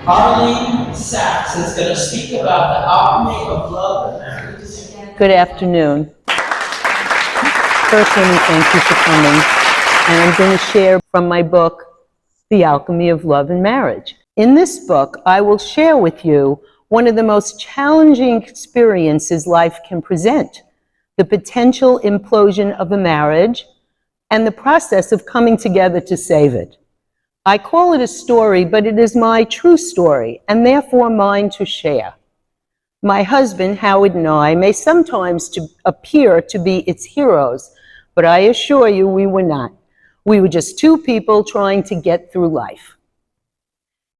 Arlene Sacks is going to speak about the alchemy of love and marriage. Good afternoon. First, let me thank you for coming. And I'm going to share from my book, The Alchemy of Love and Marriage. In this book, I will share with you one of the most challenging experiences life can present, the potential implosion of a marriage and the process of coming together to save it. I call it a story, but it is my true story, and therefore mine to share. My husband, Howard, and I may sometimes appear to be its heroes, but I assure you we were not. We were just two people trying to get through life.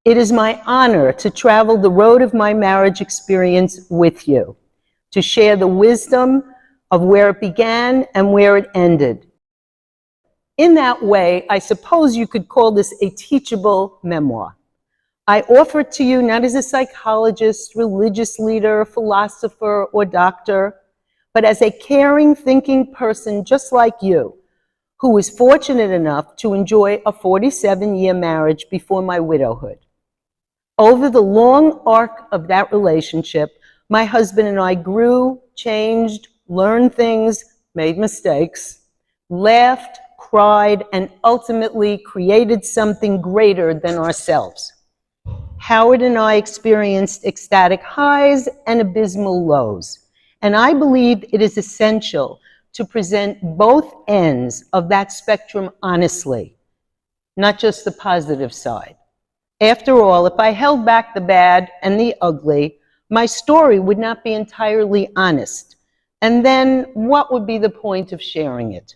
It is my honor to travel the road of my marriage experience with you, to share the wisdom of where it began and where it ended. In that way, I suppose you could call this a teachable memoir. I offer it to you not as a psychologist, religious leader, philosopher, or doctor, but as a caring, thinking person just like you, who was fortunate enough to enjoy a 47-year marriage before my widowhood. Over the long arc of that relationship, my husband and I grew, changed, learned things, made mistakes, laughed, cried, and ultimately created something greater than ourselves. Howard and I experienced ecstatic highs and abysmal lows, and I believe it is essential to present both ends of that spectrum honestly, not just the positive side. After all, if I held back the bad and the ugly, my story would not be entirely honest, and then what would be the point of sharing it?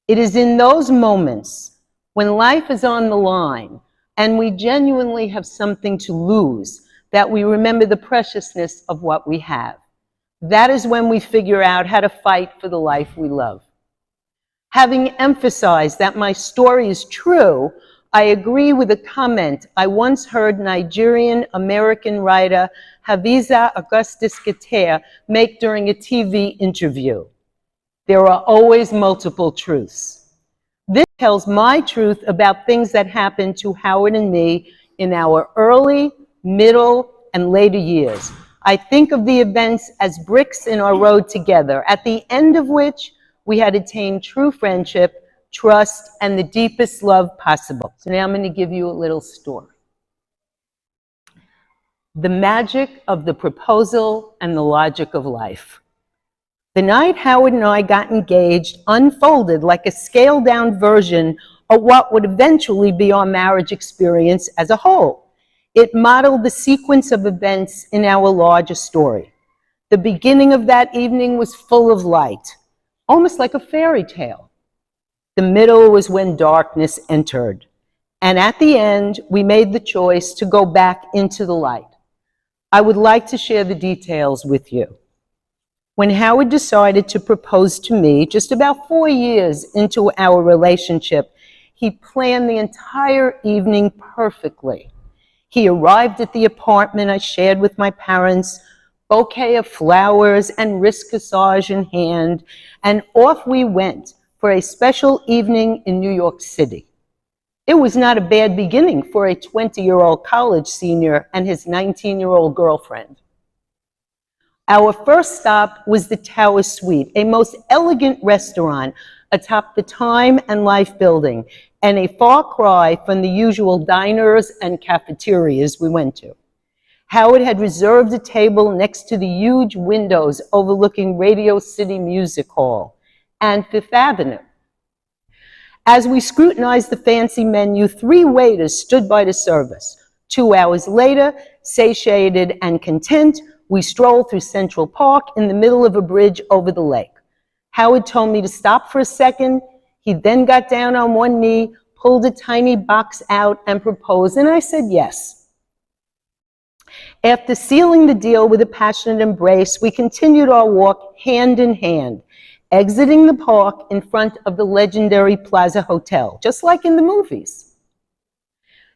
It is in those moments when life is on the line and we genuinely have something to lose that we remember the preciousness of what we have. That is when we figure out how to fight for the life we love. Having emphasized that my story is true, I agree with a comment I once heard Nigerian-American writer Hafiza Augustus Gitter make during a TV interview. There are always multiple truths. This tells my truth about things that happened to Howard and me in our early, middle, and later years. I think of the events as bricks in our road together, at the end of which we had attained true friendship, trust, and the deepest love possible. So now I'm going to give you a little story. The magic of the proposal and the logic of life. The night Howard and I got engaged unfolded like a scaled-down version of what would eventually be our marriage experience as a whole. It modeled the sequence of events in our larger story. The beginning of that evening was full of light, almost like a fairy tale. The middle was when darkness entered. And at the end, we made the choice to go back into the light. I would like to share the details with you. When Howard decided to propose to me, just about 4 years into our relationship, he planned the entire evening perfectly. He arrived at the apartment I shared with my parents, bouquet of flowers and wrist corsage in hand, and off we went for a special evening in New York City. It was not a bad beginning for a 20-year-old college senior and his 19-year-old girlfriend. Our first stop was the Tower Suite, a most elegant restaurant atop the Time and Life building, and a far cry from the usual diners and cafeterias we went to. Howard had reserved a table next to the huge windows overlooking Radio City Music Hall and Fifth Avenue. As we scrutinized the fancy menu, 3 waiters stood by to serve us. 2 hours later, satiated and content, we strolled through Central Park in the middle of a bridge over the lake. Howard told me to stop for a second. He then got down on one knee, pulled a tiny box out, and proposed, and I said yes. After sealing the deal with a passionate embrace, we continued our walk hand in hand, exiting the park in front of the legendary Plaza Hotel, just like in the movies.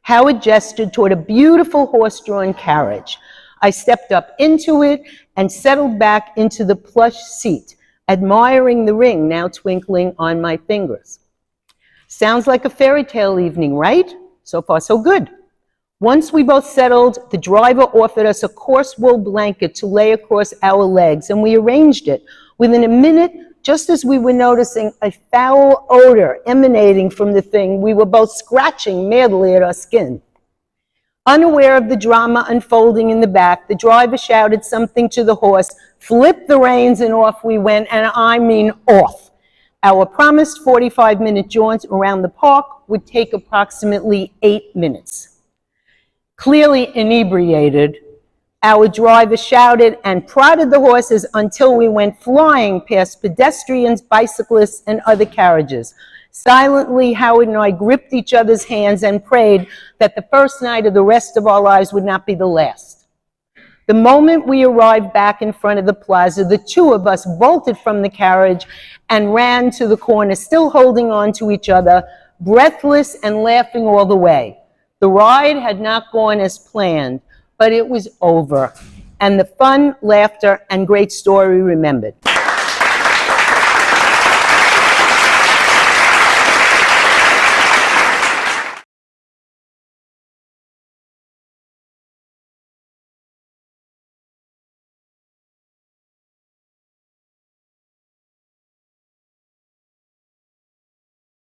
Howard gestured toward a beautiful horse-drawn carriage. I stepped up into it and settled back into the plush seat, admiring the ring now twinkling on my fingers. Sounds like a fairy tale evening, right? So far, so good. Once we both settled, the driver offered us a coarse wool blanket to lay across our legs, and we arranged it. Within a minute, just as we were noticing a foul odor emanating from the thing, we were both scratching madly at our skin. Unaware of the drama unfolding in the back, the driver shouted something to the horse, flipped the reins, and off we went, and I mean off. Our promised 45-minute jaunt around the park would take approximately 8 minutes. Clearly inebriated, our driver shouted and prodded the horses until we went flying past pedestrians, bicyclists, and other carriages. Silently, Howard and I gripped each other's hands and prayed that the first night of the rest of our lives would not be the last. The moment we arrived back in front of the plaza, the 2 of us bolted from the carriage and ran to the corner, still holding on to each other, breathless and laughing all the way. The ride had not gone as planned, but it was over, and the fun, laughter, and great story remembered.